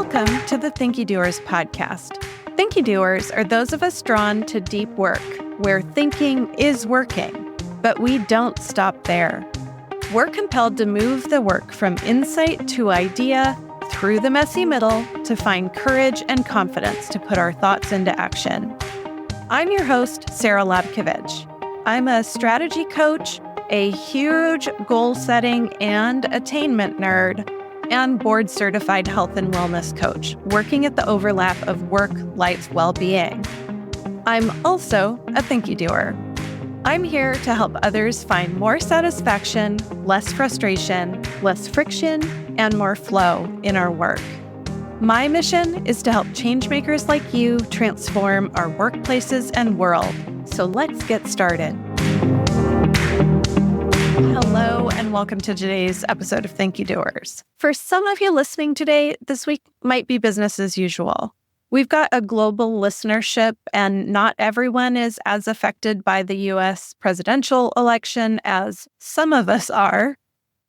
Welcome to the Thinkydoers podcast. Thinkydoers are those of us drawn to deep work, where thinking is working, but we don't stop there. We're compelled to move the work from insight to idea, through the messy middle, to find courage and confidence to put our thoughts into action. I'm your host, Sarah Labkovich. I'm a strategy coach, a huge goal-setting and attainment nerd, and board-certified health and wellness coach, working at the overlap of work-life well-being. I'm also a Thinkydoer. I'm here to help others find more satisfaction, less frustration, less friction, and more flow in our work. My mission is to help changemakers like you transform our workplaces and world. So let's get started. Hello, and welcome to today's episode of Thinkydoers. For some of you listening today, this week might be business as usual. We've got a global listenership, and not everyone is as affected by the U.S. presidential election as some of us are.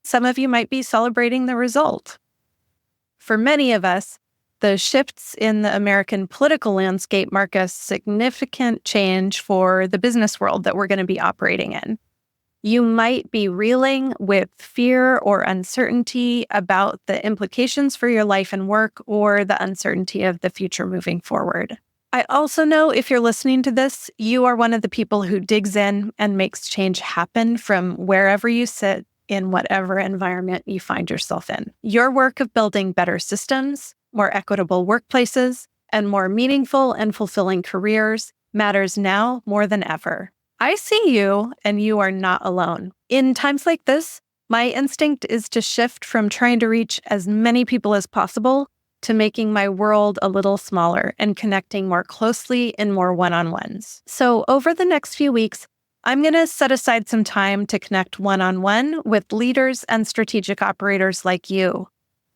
Some of you might be celebrating the result. For many of us, the shifts in the American political landscape mark a significant change for the business world that we're going to be operating in. You might be reeling with fear or uncertainty about the implications for your life and work, or the uncertainty of the future moving forward. I also know if you're listening to this, you are one of the people who digs in and makes change happen from wherever you sit in whatever environment you find yourself in. Your work of building better systems, more equitable workplaces, and more meaningful and fulfilling careers matters now more than ever. I see you, and you are not alone. In times like this, my instinct is to shift from trying to reach as many people as possible to making my world a little smaller and connecting more closely in more one-on-ones. So over the next few weeks, I'm going to set aside some time to connect one-on-one with leaders and strategic operators like you,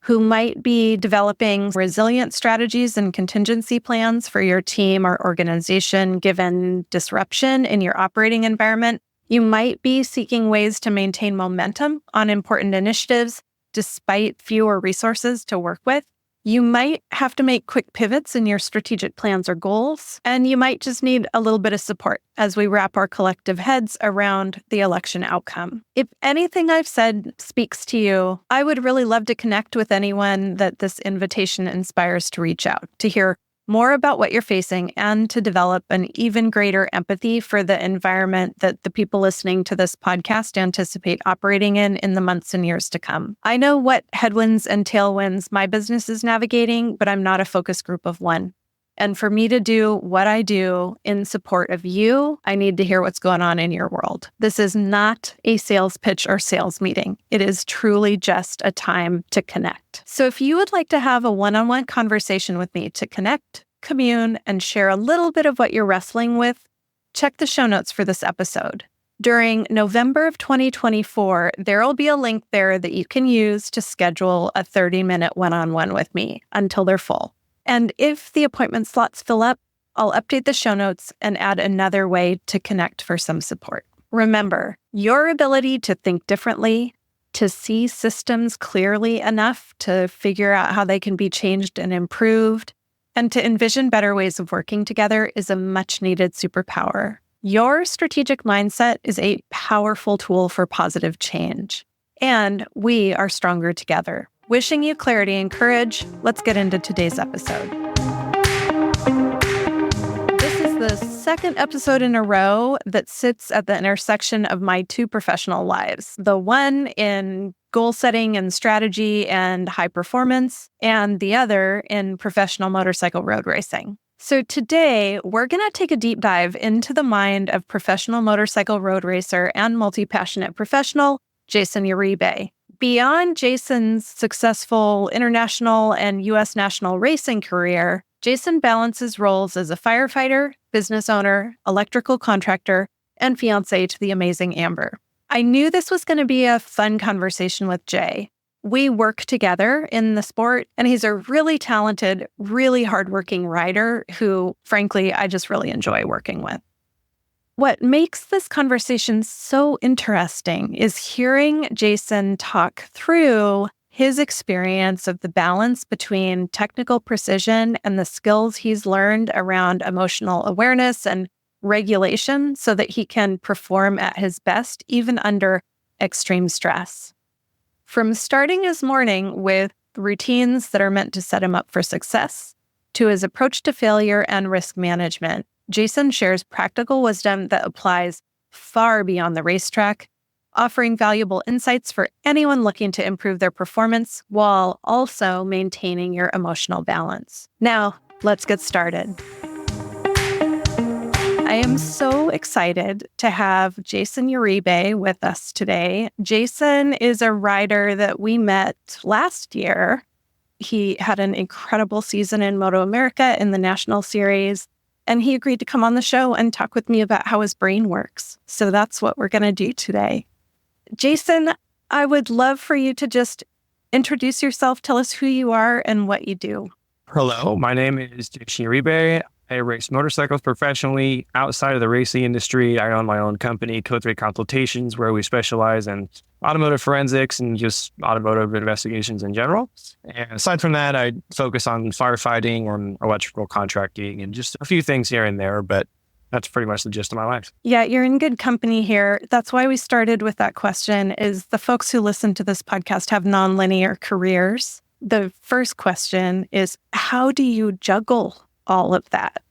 who might be developing resilient strategies and contingency plans for your team or organization given disruption in your operating environment. You might be seeking ways to maintain momentum on important initiatives despite fewer resources to work with. You might have to make quick pivots in your strategic plans or goals, and you might just need a little bit of support as we wrap our collective heads around the election outcome. If anything I've said speaks to you, I would really love to connect with anyone that this invitation inspires to reach out, to hear more about what you're facing, and to develop an even greater empathy for the environment that the people listening to this podcast anticipate operating in the months and years to come. I know what headwinds and tailwinds my business is navigating, but I'm not a focus group of one. And for me to do what I do in support of you, I need to hear what's going on in your world. This is not a sales pitch or sales meeting. It is truly just a time to connect. So if you would like to have a one-on-one conversation with me to connect, commune, and share a little bit of what you're wrestling with, check the show notes for this episode. During November of 2024, there will be a link there that you can use to schedule a 30-minute one-on-one with me until they're full. And if the appointment slots fill up, I'll update the show notes and add another way to connect for some support. Remember, your ability to think differently, to see systems clearly enough to figure out how they can be changed and improved, and to envision better ways of working together is a much-needed superpower. Your strategic mindset is a powerful tool for positive change, and we are stronger together. Wishing you clarity and courage, let's get into today's episode. This is the second episode in a row that sits at the intersection of my two professional lives, the one in goal setting and strategy and high performance, and the other in professional motorcycle road racing. So today, we're going to take a deep dive into the mind of professional motorcycle road racer and multi-passionate professional, Jayson Uribe. Beyond Jayson's successful international and U.S. national racing career, Jayson balances roles as a firefighter, business owner, electrical contractor, and fiancé to the amazing Amber. I knew this was going to be a fun conversation with Jay. We work together in the sport, and he's a really talented, really hardworking rider who, frankly, I just really enjoy working with. What makes this conversation so interesting is hearing Jayson talk through his experience of the balance between technical precision and the skills he's learned around emotional awareness and regulation so that he can perform at his best, even under extreme stress. From starting his morning with routines that are meant to set him up for success, to his approach to failure and risk management, Jayson shares practical wisdom that applies far beyond the racetrack, offering valuable insights for anyone looking to improve their performance while also maintaining your emotional balance. Now, let's get started. I am so excited to have Jayson Uribe with us today. Jayson is a rider that we met last year. He had an incredible season in Moto America in the National Series, and he agreed to come on the show and talk with me about how his brain works. So that's what we're going to do today. Jayson, I would love for you to just introduce yourself, tell us who you are and what you do. Hello, my name is Jayson Uribe. I race motorcycles professionally outside of the racing industry. I own my own company, Code 3 Consultations, where we specialize in automotive forensics and just automotive investigations in general. And aside from that, I focus on firefighting or electrical contracting and just a few things here and there, but that's pretty much the gist of my life. Yeah, you're in good company here. That's why we started with that question, is the folks who listen to this podcast have nonlinear careers. The first question is, how do you juggle all of that?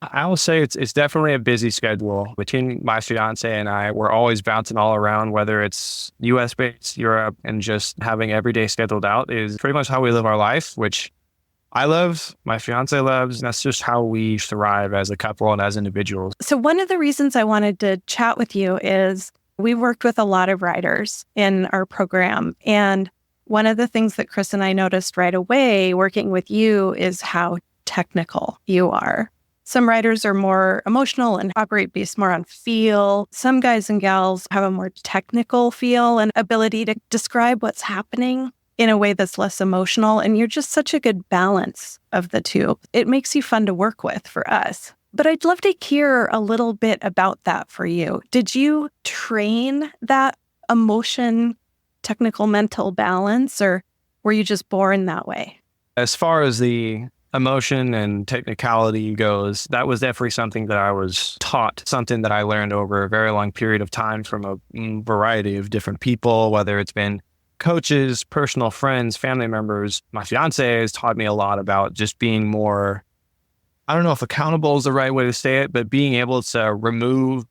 I will say it's definitely a busy schedule. Between my fiance and I, we're always bouncing all around, whether it's US based, Europe, and just having every day scheduled out is pretty much how we live our life, which I love, my fiance loves, and that's just how we thrive as a couple and as individuals. So one of the reasons I wanted to chat with you is we worked with a lot of riders in our program. And one of the things that Chris and I noticed right away working with you is how technical you are. Some riders are more emotional and operate based more on feel. Some guys and gals have a more technical feel and ability to describe what's happening in a way that's less emotional. And you're just such a good balance of the two. It makes you fun to work with for us. But I'd love to hear a little bit about that for you. Did you train that emotion, technical, mental balance, or were you just born that way? As far as the emotion and technicality goes, that was definitely something that I was taught, something that I learned over a very long period of time from a variety of different people, whether it's been coaches, personal friends, family members. My fiance has taught me a lot about just being more, I don't know if accountable is the right way to say it, but being able to remove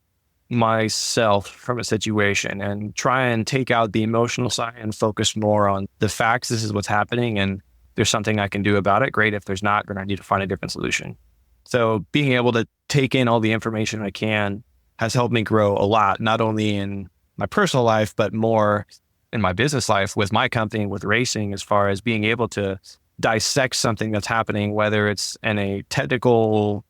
myself from a situation and try and take out the emotional side and focus more on the facts. This is what's happening, and there's something I can do about it. Great. If there's not, then I need to find a different solution. So being able to take in all the information I can has helped me grow a lot, not only in my personal life, but more in my business life with my company and with racing, as far as being able to dissect something that's happening, whether it's in a technical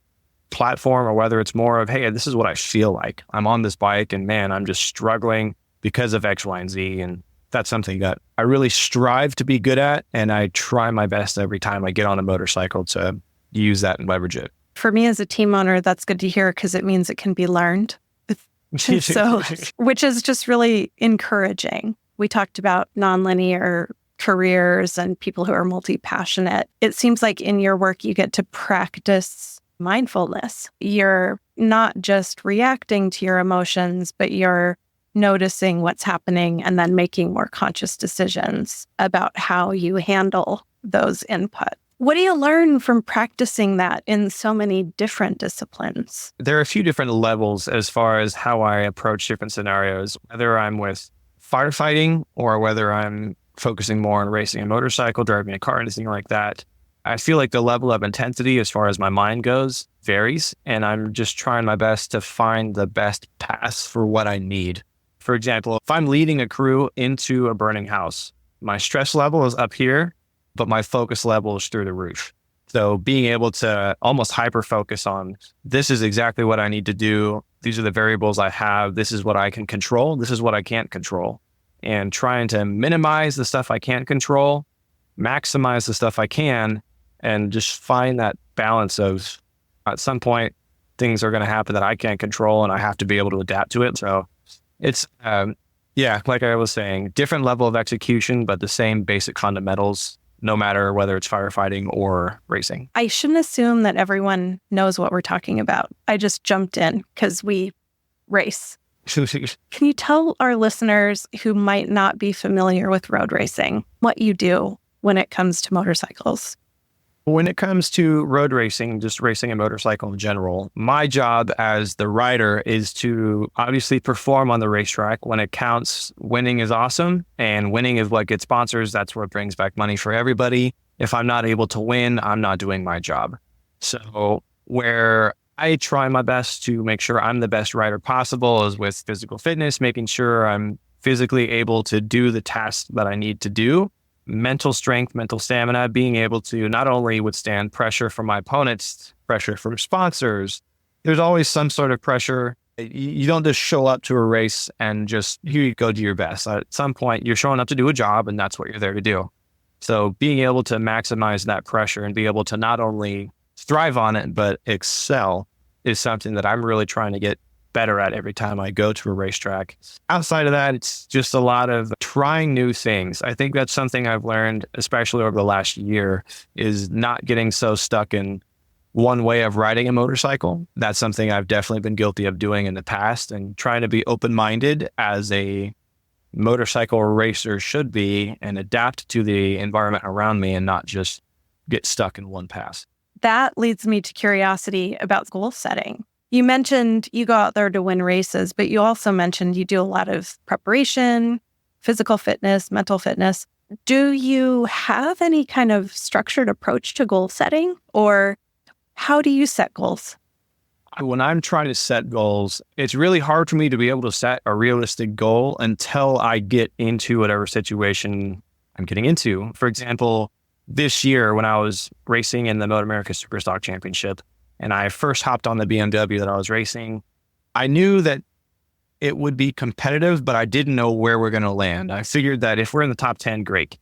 platform or whether it's more of, hey, this is what I feel like. I'm on this bike and man, I'm just struggling because of X, Y, and Z. And that's something that I really strive to be good at. And I try my best every time I get on a motorcycle to use that and leverage it. For me as a team owner, that's good to hear because it means it can be learned. So, which is just really encouraging. We talked about nonlinear careers and people who are multi-passionate. It seems like in your work, you get to practice mindfulness. You're not just reacting to your emotions, but you're noticing what's happening and then making more conscious decisions about how you handle those inputs. What do you learn from practicing that in so many different disciplines? There are a few different levels as far as how I approach different scenarios, whether I'm with firefighting or whether I'm focusing more on racing a motorcycle, driving a car, anything like that. I feel like the level of intensity as far as my mind goes varies, and I'm just trying my best to find the best path for what I need. For example, if I'm leading a crew into a burning house, my stress level is up here, but my focus level is through the roof. So being able to almost hyper-focus on, this is exactly what I need to do. These are the variables I have. This is what I can control. This is what I can't control. And trying to minimize the stuff I can't control, maximize the stuff I can, and just find that balance of, at some point, things are going to happen that I can't control and I have to be able to adapt to it. So it's, Yeah, like I was saying, different level of execution, but the same basic fundamentals, no matter whether it's firefighting or racing. I shouldn't assume that everyone knows what we're talking about. I just jumped in because we race. Can you tell our listeners who might not be familiar with road racing what you do when it comes to motorcycles? When it comes to road racing, just racing a motorcycle in general, my job as the rider is to obviously perform on the racetrack. When it counts, winning is awesome. And winning is what gets sponsors. That's what brings back money for everybody. If I'm not able to win, I'm not doing my job. So where I try my best to make sure I'm the best rider possible is with physical fitness, making sure I'm physically able to do the tasks that I need to do. Mental strength, mental stamina, being able to not only withstand pressure from my opponents, pressure from sponsors. There's always some sort of pressure. You don't just show up to a race and just, here you go, do your best. At some point, you're showing up to do a job, and that's what you're there to do. So being able to maximize that pressure and be able to not only thrive on it, but excel is something that I'm really trying to get better at every time I go to a racetrack. Outside of that, it's just a lot of trying new things. I think that's something I've learned, especially over the last year, is not getting so stuck in one way of riding a motorcycle. That's something I've definitely been guilty of doing in the past, and trying to be open-minded as a motorcycle racer should be and adapt to the environment around me and not just get stuck in one path. That leads me to curiosity about goal setting. You mentioned you go out there to win races, but you also mentioned you do a lot of preparation, physical fitness, mental fitness. Do you have any kind of structured approach to goal setting, or how do you set goals? When I'm trying to set goals, it's really hard for me to be able to set a realistic goal until I get into whatever situation I'm getting into. For example, this year when I was racing in the Moto America Superstock Championship, and I first hopped on the BMW that I was racing, I knew that it would be competitive, but I didn't know where we're going to land. I figured that if we're in the top 10, great.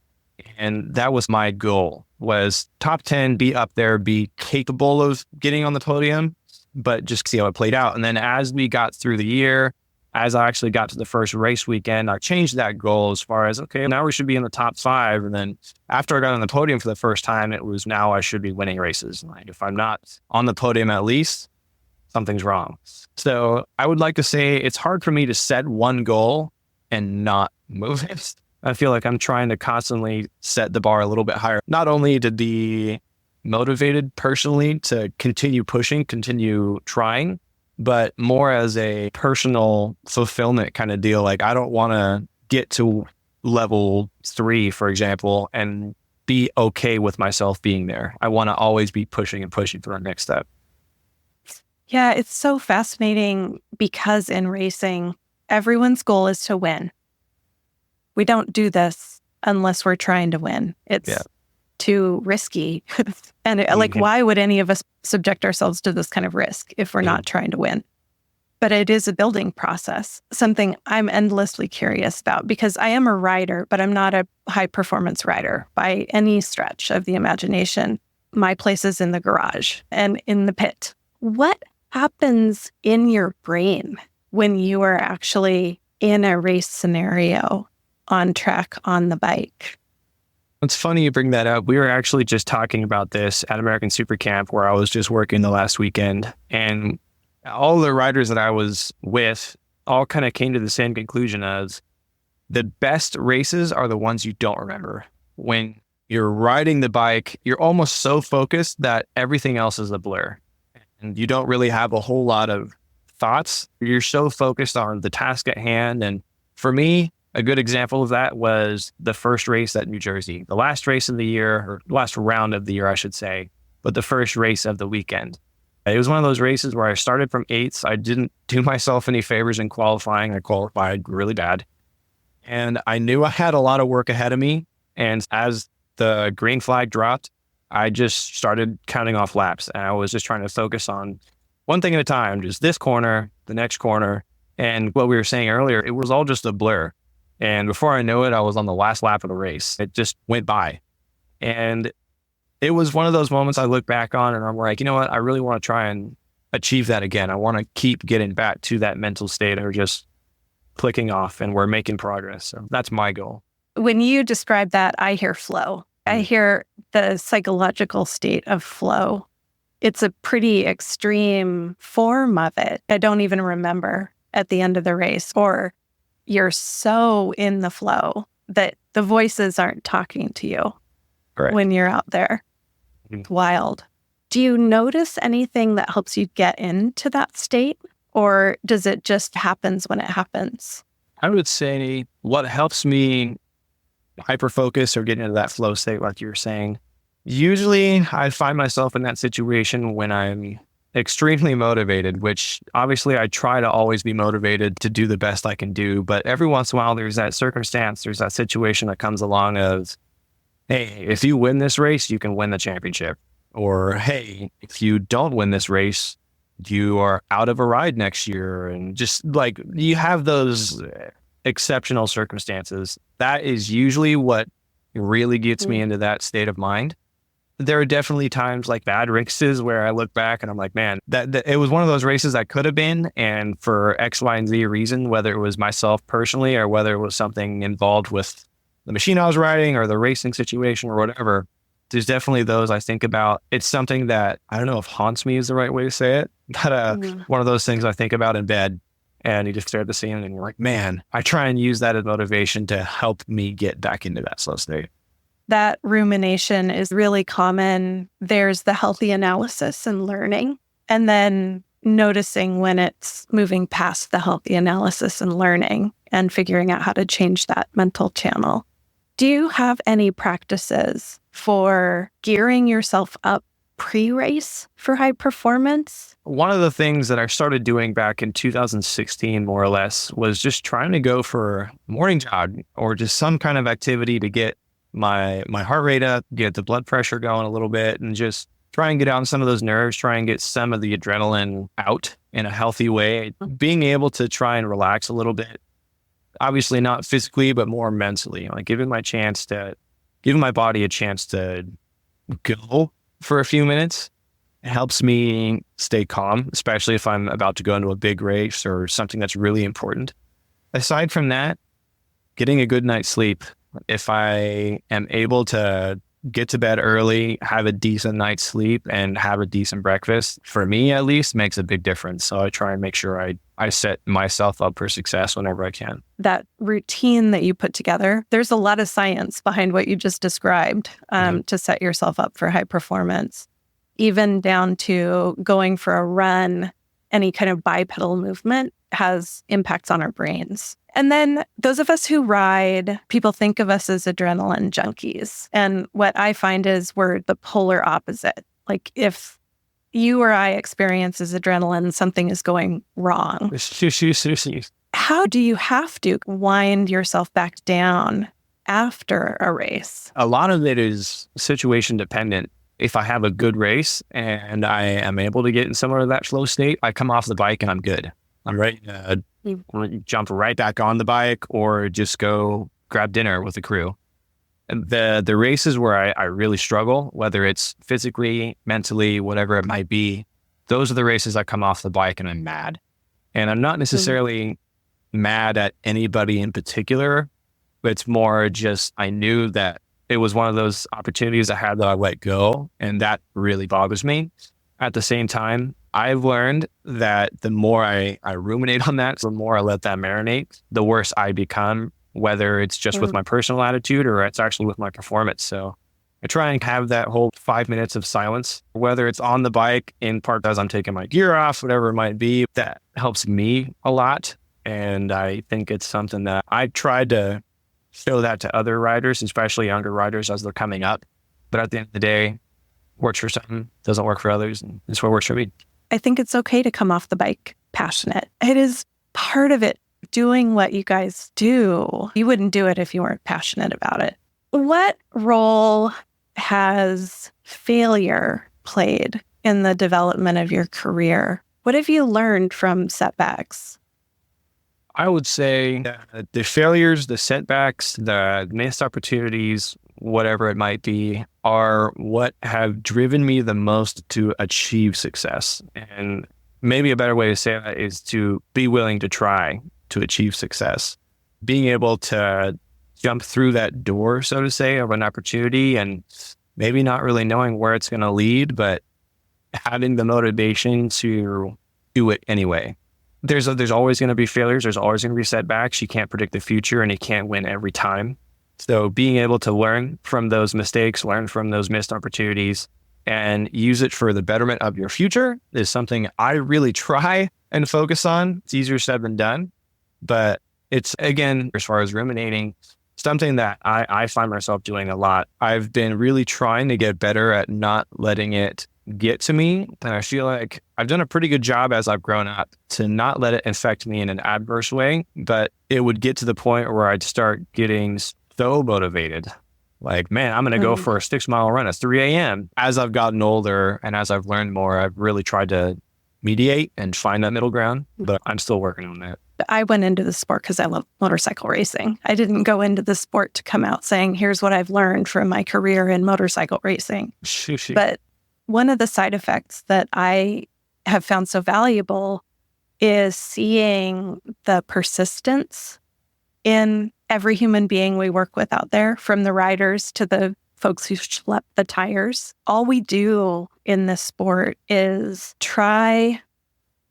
And that was my goal, was top 10, be up there, be capable of getting on the podium, but just see how it played out. And then as we got through the year, as I actually got to the first race weekend, I changed that goal as far as, okay, now we should be in the top 5. And then after I got on the podium for the first time, it was now I should be winning races. Like if I'm not on the podium at least, something's wrong. So I would like to say it's hard for me to set one goal and not move it. I feel like I'm trying to constantly set the bar a little bit higher, not only to be motivated personally to continue pushing, continue trying, but more as a personal fulfillment kind of deal. Like I don't want to get to level 3, for example, and be okay with myself being there. I want to always be pushing and pushing for the next step. Yeah, it's so fascinating because in racing, everyone's goal is to win. We don't do this unless we're trying to win. It's too risky. And why would any of us subject ourselves to this kind of risk if we're not trying to win? But it is a building process, something I'm endlessly curious about, because I am a rider, but I'm not a high performance rider by any stretch of the imagination. My place is in the garage and in the pit. What happens in your brain when you are actually in a race scenario on track on the bike? It's funny you bring that up. We were actually just talking about this at American Super Camp, where I was just working the last weekend, and all the riders that I was with all kind of came to the same conclusion as the best races are the ones you don't remember. When you're riding the bike, you're almost so focused that everything else is a blur and you don't really have a whole lot of thoughts. You're so focused on the task at hand. And for me, a good example of that was the first race at New Jersey, the last race of the year, or last round of the year, I should say, but the first race of the weekend. It was one of those races where I started from 8th. I didn't do myself any favors in qualifying. I qualified really bad. And I knew I had a lot of work ahead of me. And as the green flag dropped, I just started counting off laps. And I was just trying to focus on one thing at a time, just this corner, the next corner. And what we were saying earlier, it was all just a blur. And before I knew it, I was on the last lap of the race. It just went by. And it was one of those moments I look back on and I'm like, you know what? I really want to try and achieve that again. I want to keep getting back to that mental state of just clicking off and we're making progress. So that's my goal. When you describe that, I hear flow. I hear the psychological state of flow. It's a pretty extreme form of it. I don't even remember at the end of the race, or you're so in the flow that the voices aren't talking to you when you're out there. It's wild. Do you notice anything that helps you get into that state, or does it just happens when it happens? I would say what helps me hyper-focus or get into that flow state, like you were saying, usually I find myself in that situation when I'm extremely motivated, which obviously I try to always be motivated to do the best I can do. But every once in a while, there's that circumstance, there's that situation that comes along of, hey, if you win this race, you can win the championship. Or, hey, if you don't win this race, you are out of a ride next year. And just like you have those exceptional circumstances. That is usually what really gets me into that state of mind. There are definitely times like bad races where I look back and I'm like, man, that it was one of those races I could have been. And for X, Y, and Z reason, whether it was myself personally or whether it was something involved with the machine I was riding or the racing situation or whatever, there's definitely those I think about. It's something that, I don't know if haunts me is the right way to say it, but one of those things I think about in bed, and you just stare at the scene and you're like, man, I try and use that as motivation to help me get back into that slow state. That rumination is really common. There's the healthy analysis and learning, and then noticing when it's moving past the healthy analysis and learning and figuring out how to change that mental channel. Do you have any practices for gearing yourself up pre-race for high performance? One of the things that I started doing back in 2016, more or less, was just trying to go for a morning jog or just some kind of activity to get my heart rate up, get the blood pressure going a little bit, and just try and get out some of those nerves, try and get some of the adrenaline out in a healthy way. Being able to try and relax a little bit, obviously not physically, but more mentally, like giving my body a chance to go for a few minutes. It helps me stay calm, especially if I'm about to go into a big race or something that's really important. Aside from that, getting a good night's sleep. If I am able to get to bed early, have a decent night's sleep, and have a decent breakfast, for me at least, makes a big difference. So I try and make sure I set myself up for success whenever I can. That routine that you put together, there's a lot of science behind what you just described to set yourself up for high performance, even down to going for a run. Any kind of bipedal movement has impacts on our brains. And then those of us who ride, people think of us as adrenaline junkies. And what I find is we're the polar opposite. Like if you or I experience as adrenaline, something is going wrong. How do you have to wind yourself back down after a race? A lot of it is situation dependent. If I have a good race and I am able to get in somewhere of that flow state, I come off the bike and I'm good. I'm ready to jump right back on the bike or just go grab dinner with the crew. And the races where I really struggle, whether it's physically, mentally, whatever it might be, those are the races I come off the bike and I'm mad. And I'm not necessarily mad at anybody in particular, but it's more just I knew that it was one of those opportunities I had that I let go, and that really bothers me. At the same time, I've learned that the more I ruminate on that, the more I let that marinate, the worse I become, whether it's just with my personal attitude or it's actually with my performance. So I try and have that whole 5 minutes of silence, whether it's on the bike, in part as I'm taking my gear off, whatever it might be. That helps me a lot. And I think it's something that I tried to show that to other riders, especially younger riders as they're coming up. But at the end of the day, works for some, doesn't work for others. And it's what works for me. I think it's okay to come off the bike passionate. It is part of it, doing what you guys do. You wouldn't do it if you weren't passionate about it. What role has failure played in the development of your career? What have you learned from setbacks? I would say the failures, the setbacks, the missed opportunities, whatever it might be, are what have driven me the most to achieve success. And maybe a better way to say that is to be willing to try. to achieve success. Being able to jump through that door, so to say, of an opportunity and maybe not really knowing where it's going to lead, but having the motivation to do it anyway. There's always going to be failures. There's always going to be setbacks. You can't predict the future and you can't win every time. So being able to learn from those mistakes, learn from those missed opportunities, and use it for the betterment of your future is something I really try and focus on. It's easier said than done, but it's, again, as far as ruminating, something that I find myself doing a lot. I've been really trying to get better at not letting it get to me. And I feel like I've done a pretty good job as I've grown up to not let it affect me in an adverse way, but it would get to the point where I'd start getting so motivated. Like, man, I'm going to go for a 6-mile run at 3 a.m. As I've gotten older and as I've learned more, I've really tried to mediate and find that middle ground, but I'm still working on that. I went into the sport because I love motorcycle racing. I didn't go into the sport to come out saying, here's what I've learned from my career in motorcycle racing. But one of the side effects that I have found so valuable is seeing the persistence in every human being we work with out there, from the riders to the folks who schlep the tires. All we do in this sport is try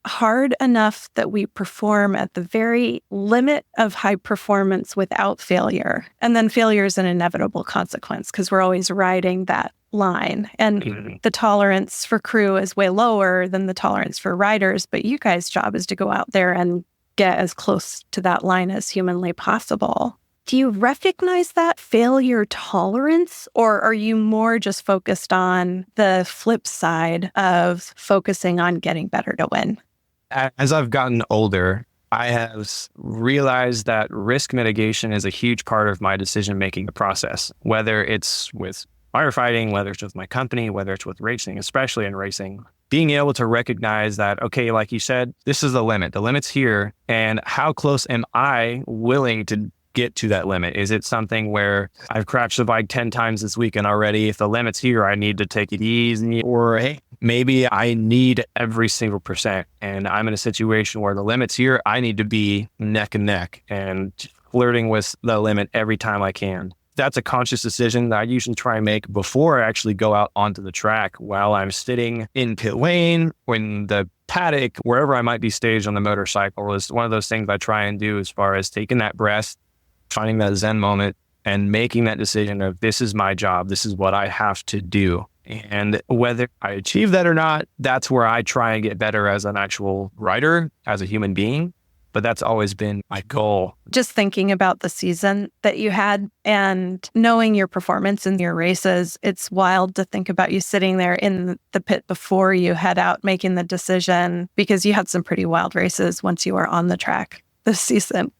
hard enough that we perform at the very limit of high performance without failure. And then failure is an inevitable consequence because we're always riding that line. And the tolerance for crew is way lower than the tolerance for riders. But you guys' job is to go out there and get as close to that line as humanly possible. Do you recognize that failure tolerance, or are you more just focused on the flip side of focusing on getting better to win? As I've gotten older, I have realized that risk mitigation is a huge part of my decision-making process, whether it's with firefighting, whether it's with my company, whether it's with racing, especially in racing. Being able to recognize that, okay, like you said, this is the limit. The limit's here. And how close am I willing to get to that limit? Is it something where I've crashed the bike 10 times this weekend already? If the limit's here, I need to take it easy. Or, hey, maybe I need every single percent. And I'm in a situation where the limit's here. I need to be neck and neck and flirting with the limit every time I can. That's a conscious decision that I usually try and make before I actually go out onto the track, while I'm sitting in pit lane or in the paddock, wherever I might be staged on the motorcycle. Is one of those things I try and do as far as taking that breath, finding that Zen moment, and making that decision of, this is my job. This is what I have to do. And whether I achieve that or not, that's where I try and get better as an actual rider, as a human being. But that's always been my goal. Just thinking about the season that you had and knowing your performance in your races, it's wild to think about you sitting there in the pit before you head out making the decision, because you had some pretty wild races once you were on the track this season.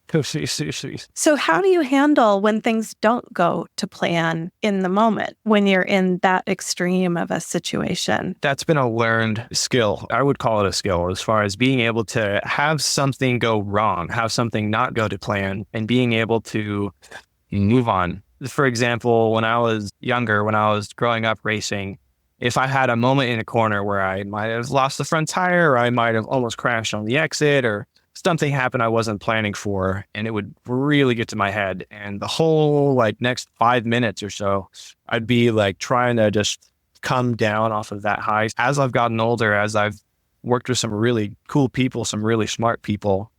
So how do you handle when things don't go to plan in the moment, when you're in that extreme of a situation? That's been a learned skill. I would call it a skill, as far as being able to have something go wrong, have something not go to plan, and being able to move on. For example, when I was younger, when I was growing up racing, if I had a moment in a corner where I might have lost the front tire, or I might have almost crashed on the exit, or something happened I wasn't planning for, and it would really get to my head. And the whole next 5 minutes or so, I'd be trying to just come down off of that high. As I've gotten older, as I've worked with some really cool people, some really smart people,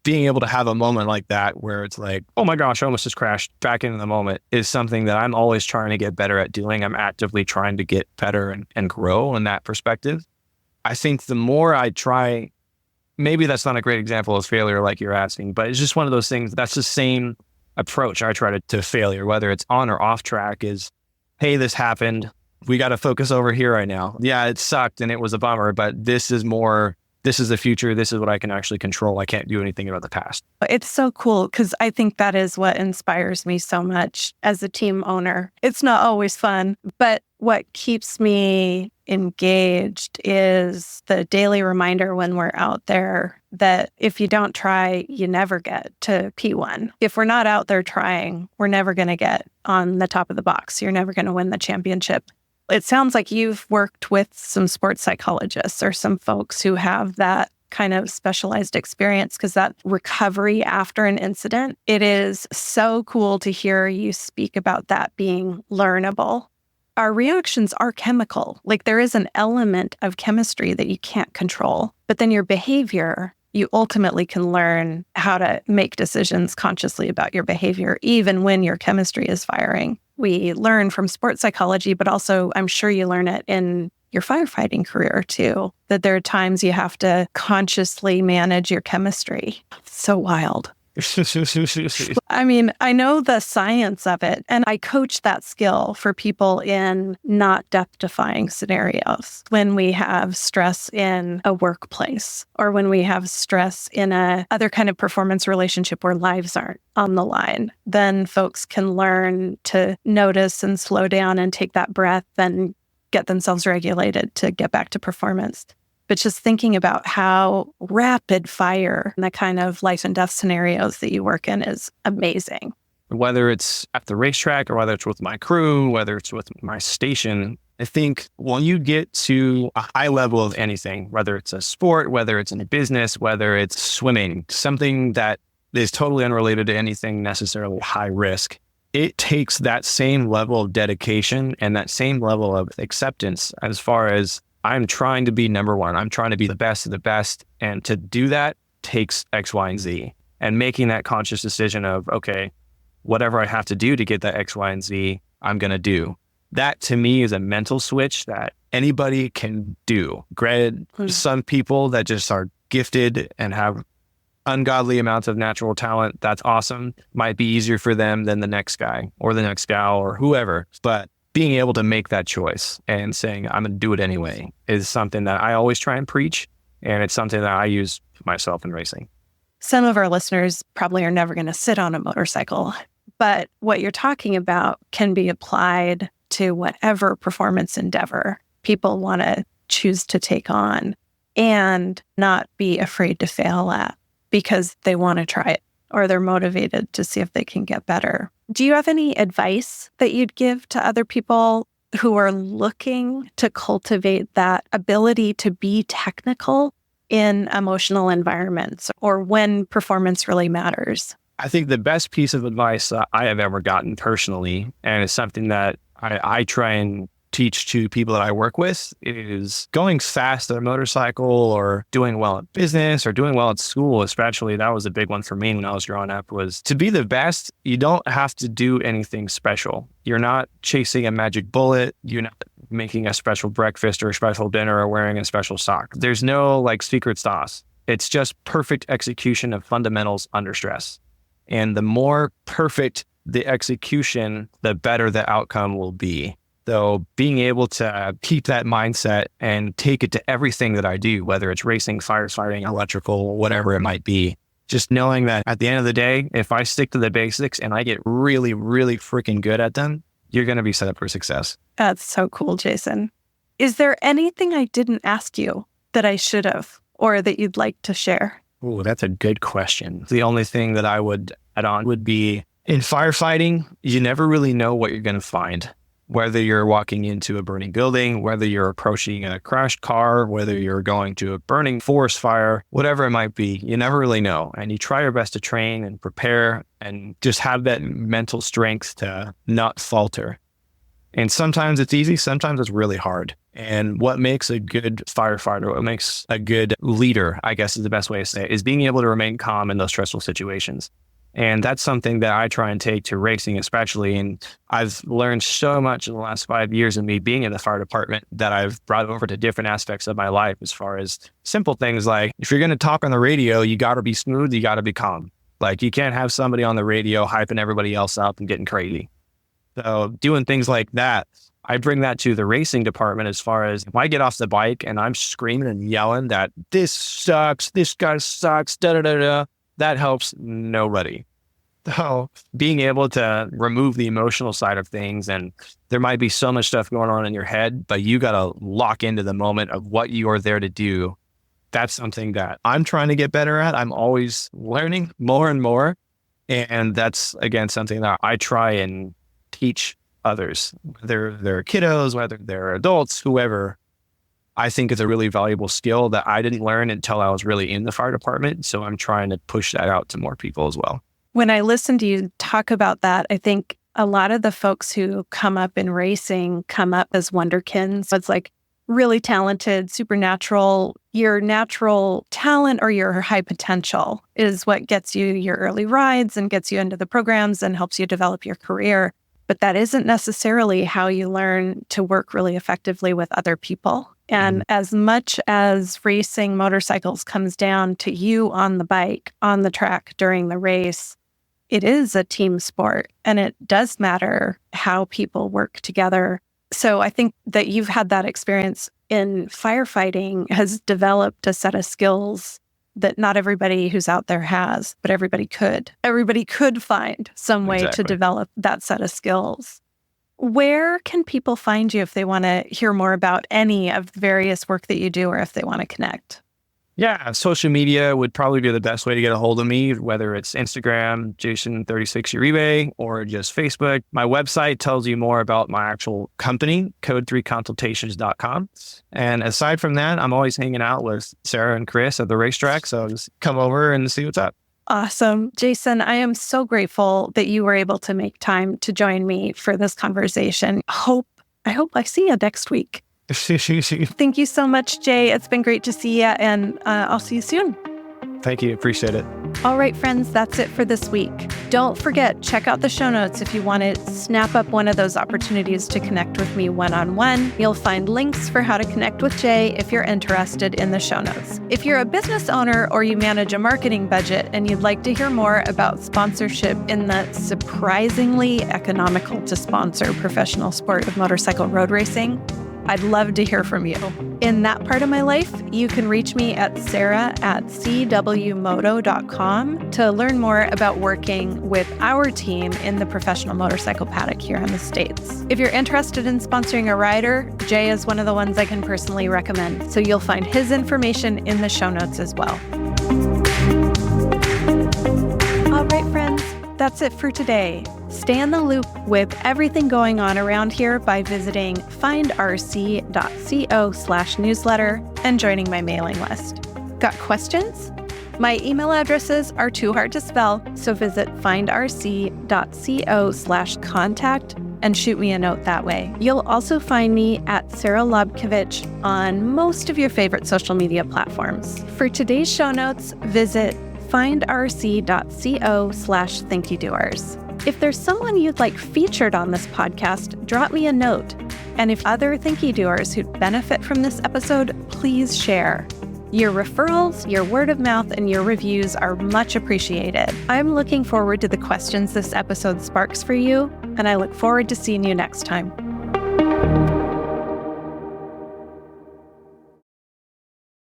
being able to have a moment like that where it's like, oh my gosh, I almost just crashed, back into the moment, is something that I'm always trying to get better at doing. I'm actively trying to get better and grow in that perspective. I think the more I try, maybe that's not a great example of failure like you're asking, but it's just one of those things. That's the same approach I try to failure, whether it's on or off track, is, hey, this happened. We got to focus over here right now. Yeah, it sucked and it was a bummer, but this is the future. This is what I can actually control. I can't do anything about the past. It's so cool, because I think that is what inspires me so much as a team owner. It's not always fun, but what keeps me engaged is the daily reminder when we're out there that if you don't try, you never get to P1. If we're not out there trying, we're never going to get on the top of the box. You're never going to win the championship. It sounds like you've worked with some sports psychologists or some folks who have that kind of specialized experience because that recovery after an incident, it is so cool to hear you speak about that being learnable. Our reactions are chemical. Like there is an element of chemistry that you can't control, but then your behavior, you ultimately can learn how to make decisions consciously about your behavior, even when your chemistry is firing. We learn from sports psychology, but also I'm sure you learn it in your firefighting career too, that there are times you have to consciously manage your chemistry. It's so wild. I mean, I know the science of it, and I coach that skill for people in not death-defying scenarios. When we have stress in a workplace, or when we have stress in a other kind of performance relationship where lives aren't on the line, then folks can learn to notice and slow down and take that breath and get themselves regulated to get back to performance. But just thinking about how rapid fire and the kind of life and death scenarios that you work in is amazing. Whether it's at the racetrack or whether it's with my crew, whether it's with my station, I think when you get to a high level of anything, whether it's a sport, whether it's in a business, whether it's swimming, something that is totally unrelated to anything necessarily high risk, it takes that same level of dedication and that same level of acceptance as far as I'm trying to be number one. I'm trying to be the best of the best. And to do that takes X, Y, and Z. And making that conscious decision of, okay, whatever I have to do to get that X, Y, and Z, I'm going to do. That to me is a mental switch that anybody can do. Granted, some people that just are gifted and have ungodly amounts of natural talent, that's awesome. Might be easier for them than the next guy or the next gal or whoever. But being able to make that choice and saying, I'm going to do it anyway, is something that I always try and preach. And it's something that I use myself in racing. Some of our listeners probably are never going to sit on a motorcycle, but what you're talking about can be applied to whatever performance endeavor people want to choose to take on and not be afraid to fail at because they want to try it or they're motivated to see if they can get better. Do you have any advice that you'd give to other people who are looking to cultivate that ability to be technical in emotional environments or when performance really matters? I think the best piece of advice I have ever gotten personally, and it's something that I try and teach to people that I work with, is going fast on a motorcycle or doing well at business or doing well at school, especially. That was a big one for me when I was growing up, was to be the best. You don't have to do anything special. You're not chasing a magic bullet. You're not making a special breakfast or a special dinner or wearing a special sock. There's no like secret sauce. It's just perfect execution of fundamentals under stress. And the more perfect the execution, the better the outcome will be. So being able to keep that mindset and take it to everything that I do, whether it's racing, firefighting, electrical, whatever it might be, just knowing that at the end of the day, if I stick to the basics and I get really, really freaking good at them, you're going to be set up for success. That's so cool, Jayson. Is there anything I didn't ask you that I should have or that you'd like to share? Oh, that's a good question. The only thing that I would add on would be in firefighting, you never really know what you're going to find. Whether you're walking into a burning building, whether you're approaching a crashed car, whether you're going to a burning forest fire, whatever it might be, you never really know. And you try your best to train and prepare and just have that mental strength to not falter. And sometimes it's easy, sometimes it's really hard. And what makes a good firefighter, what makes a good leader, I guess is the best way to say it, is being able to remain calm in those stressful situations. And that's something that I try and take to racing especially. And I've learned so much in the last 5 years of me being in the fire department that I've brought over to different aspects of my life, as far as simple things like, if you're going to talk on the radio, you got to be smooth, you got to be calm. Like you can't have somebody on the radio hyping everybody else up and getting crazy. So doing things like that, I bring that to the racing department, as far as if I get off the bike and I'm screaming and yelling that this sucks, this guy sucks, da-da-da-da, that helps nobody. So being able to remove the emotional side of things, and there might be so much stuff going on in your head, but you got to lock into the moment of what you are there to do. That's something that I'm trying to get better at. I'm always learning more and more. And that's, again, something that I try and teach others, whether they're kiddos, whether they're adults, whoever. I think is a really valuable skill that I didn't learn until I was really in the fire department. So I'm trying to push that out to more people as well. When I listen to you talk about that, I think a lot of the folks who come up in racing come up as wonderkins. So it's like really talented, supernatural. Your natural talent or your high potential is what gets you your early rides and gets you into the programs and helps you develop your career. But that isn't necessarily how you learn to work really effectively with other people. And as much as racing motorcycles comes down to you on the bike, on the track during the race, it is a team sport, and it does matter how people work together. So I think that you've had that experience in firefighting has developed a set of skills that not everybody who's out there has, but everybody could. Everybody could find some way to develop that set of skills. Where can people find you if they want to hear more about any of the various work that you do or if they want to connect? Yeah, social media would probably be the best way to get a hold of me, whether it's Instagram, Jayson36 Uribe, or just Facebook. My website tells you more about my actual company, code3consultations.com. And aside from that, I'm always hanging out with Sarah and Chris at the racetrack. So just come over and see what's up. Awesome. Jayson, I am so grateful that you were able to make time to join me for this conversation. I hope I see you next week. Thank you so much, Jay. It's been great to see you, and I'll see you soon. Thank you. Appreciate it. All right, friends, that's it for this week. Don't forget, check out the show notes if you want to snap up one of those opportunities to connect with me one-on-one. You'll find links for how to connect with Jay if you're interested in the show notes. If you're a business owner or you manage a marketing budget and you'd like to hear more about sponsorship in the surprisingly economical to sponsor professional sport of motorcycle road racing, I'd love to hear from you. In that part of my life, you can reach me at sarah@cwmoto.com to learn more about working with our team in the professional motorcycle paddock here in the States. If you're interested in sponsoring a rider, Jay is one of the ones I can personally recommend, so you'll find his information in the show notes as well. All right, friends, that's it for today. Stay in the loop with everything going on around here by visiting findrc.co/newsletter and joining my mailing list. Got questions? My email addresses are too hard to spell, so visit findrc.co/contact and shoot me a note that way. You'll also find me at Sarah Lobkovich on most of your favorite social media platforms. For today's show notes, visit findrc.co/Thinkydoers. If there's someone you'd like featured on this podcast, drop me a note. And if other Thinkydoers who'd benefit from this episode, please share. Your referrals, your word of mouth, and your reviews are much appreciated. I'm looking forward to the questions this episode sparks for you, and I look forward to seeing you next time.